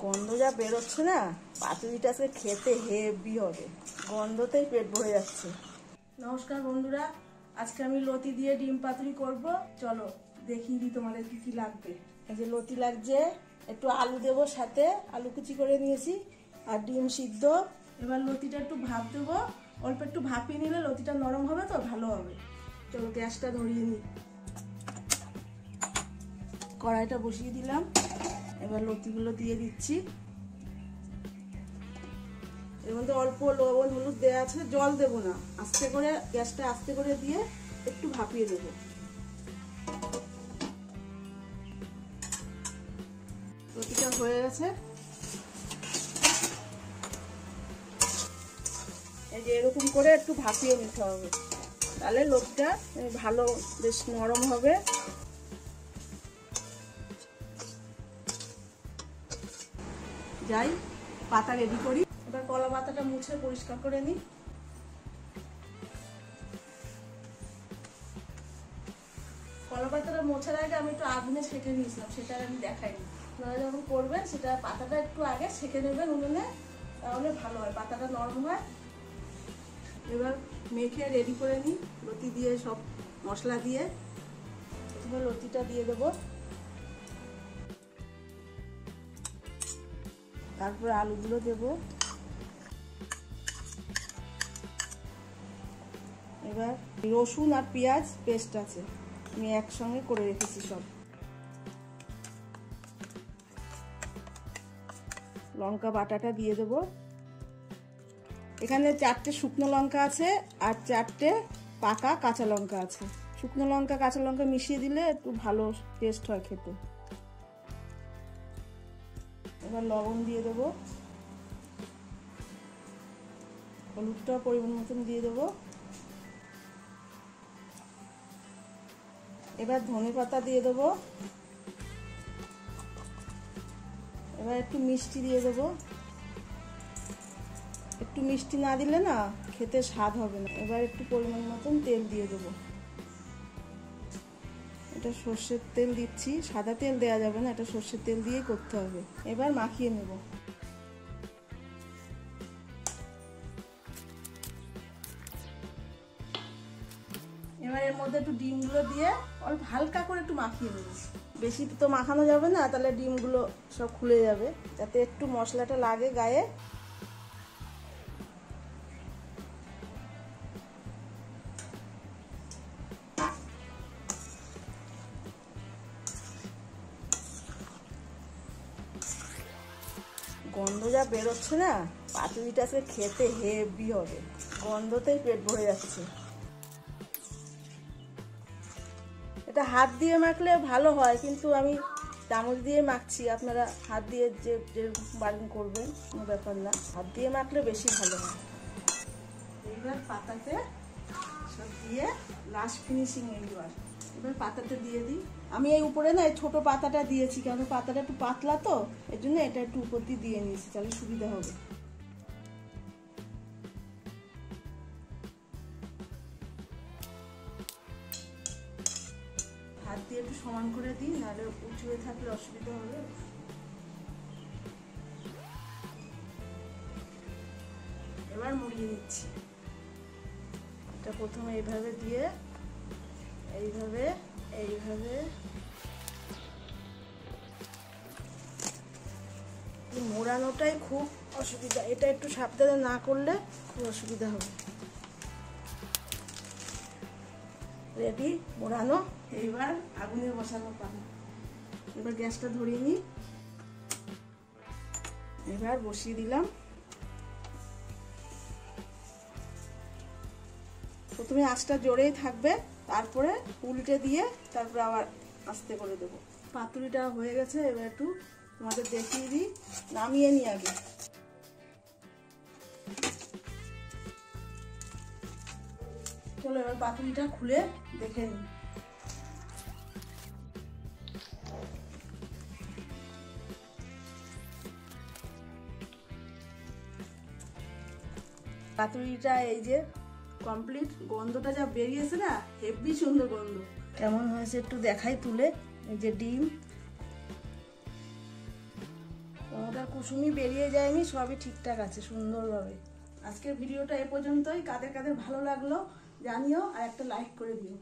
গন্ধ যা বেরোচ্ছে না, পাতুরিটা আজকে খেতে হেভি হবে। গন্ধতেই পেট ভরে যাচ্ছে। নমস্কার বন্ধুরা, আজকে আমি লতি দিয়ে ডিম পাতুরি করব। চলো দেখিয়ে দিই তোমাদের কি কি লাগবে। এই যে লতি লাগছে, একটু আলু দেবো, সাথে আলু কুচি করে নিয়েছি, আর ডিম সিদ্ধ। এবার লতিটা একটু ভাপ দেবো, অল্প একটু ভাপিয়ে নিলে লতিটা নরম হবে, তো ভালো হবে। চলো গ্যাসটা ধরিয়ে নিই, কড়াইটা বসিয়ে দিলাম। এবার লতিগুলো দিয়ে দিচ্ছি। এর মধ্যে অল্প লবণ হলুদ দেওয়া আছে, জল দেবো না, আস্তে করে গ্যাসটা আস্তে করে দিয়ে একটু ভাপিয়ে দেবো। লতিটা হয়ে গেছে। এই যে এরকম করে একটু ভাপিয়ে নিতে হবে, তাহলে লতিটা ভালো বেশ নরম হবে। যাই পাতা রেডি করি। এবার কলা পাতাটা মুছে পরিষ্কার করে নিই। কলা পাতাটা মোছার আগে আমি একটু আগুনে ছেঁকে নিয়েছিলাম, সেটা আমি দেখাইনি। আপনারা যখন করবেন সেটা পাতাটা একটু আগে ছেঁকে নেবেন উনুনে, তাহলে ভালো হয়, পাতাটা নরম হয়। এবার মেখে রেডি করে নিই লতি দিয়ে, সব মশলা দিয়ে। প্রথমে লতিটা দিয়ে দেবো, তারপরে আলুগুলো দেবো। এবার রসুন আর পেঁয়াজ পেস্ট আছে, আমি একসঙ্গে করে রেখেছি সব। লঙ্কা বাটাটা দিয়ে দেবো। এখানে 4টে শুকনো লঙ্কা আছে আর 4টে পাকা কাঁচা লঙ্কা আছে। শুকনো লঙ্কা কাঁচা লঙ্কা মিশিয়ে দিলে একটু ভালো টেস্ট হয় খেতে। এবার লবণ দিয়ে দেবো, হলুদটা পরিমাণ মতন দিয়ে দেবো। এবার ধনে পাতা দিয়ে দেবো। এবার একটু মিষ্টি দিয়ে দেবো। একটু মিষ্টি না দিলে না খেতে স্বাদ হবে না। এবার একটু পরিমাণ মতন তেল দিয়ে দেবো। এটা সর্ষের তেল দিচ্ছি, সাদা তেল দেওয়া যাবে না, এটা সর্ষের তেল দিয়েই করতে হবে। এবার মাখিয়ে নেব। এবার এর মধ্যে একটু ডিমগুলো দিয়ে অল্প হালকা করে একটু মাখিয়ে নেব। বেশি তো মাখানো যাবে না, তাহলে ডিমগুলো সব খুলে যাবে, যাতে একটু মশলাটা লাগে গায়ে। গন্ধ যা বেরোচ্ছে না, পাতুরিটা আজকে খেতে হেভি হবে। গন্ধতেই পেট ভরে যাচ্ছে। এটা হাত দিয়ে মাখলে ভালো হয়, কিন্তু আমি চামচ দিয়ে মাখছি। আপনারা হাত দিয়ে যে বারণ করবেন, কোনো ব্যাপার না, হাত দিয়ে মাখলে বেশি ভালো হয়। এইবার পাতাতে সব দিয়ে লাস্ট ফিনিশিং এইবার। এবার পাতাটা দিয়ে দিই। আমি এই উপরে না এই ছোট পাতাটা দিয়েছি, কারণ পাতাটা একটু পাতলা, তো এর জন্য এটা একটু উপর দিয়ে নিয়েছি, তাহলে সুবিধা হবে। হাত দিয়ে একটু সমান করে দিই, নাহলে উঁচু হয়ে থাকলে অসুবিধা হবে। এবার মুড়িয়ে নিচ্ছি। এটা প্রথমে এইভাবে দিয়ে এইভাবে এইভাবে। মোড়ানোটাই খুব অসুবিধা, এটা একটু সাবধানে না করলে খুব অসুবিধা হবে। রেডি মোড়ানো। এইবার আগুনে বসানো পাবো। এবার গ্যাসটা ধরিয়ে নিই। এবার বসিয়ে দিলাম। প্রথমে আঁচটা জোরেই থাকবে, তারপরে উল্টে দিয়ে তারপরে আবার আস্তে করে দেবো। পাতুরিটা হয়ে গেছে, এবার একটু তোমাদের দেখিয়ে দিই। নামিয়ে নিই আগে। চলো এবার পাতুরিটা খুলে দেখে নিই। পাতুরিটা এই যে কমপ্লিট। গন্ধটা যা বেরিয়েছে না, হেভি সুন্দর গন্ধ। কেমন হয়েছে একটু দেখাই তুলে। এই যে ডিম, একটার কুসুমি বেরিয়ে যায়নি, সবই ঠিকঠাক আছে সুন্দরভাবে। আজকের ভিডিওটা এ পর্যন্তই। কাদের কাদের ভালো লাগলো জানিও, আর একটা লাইক করে দিও।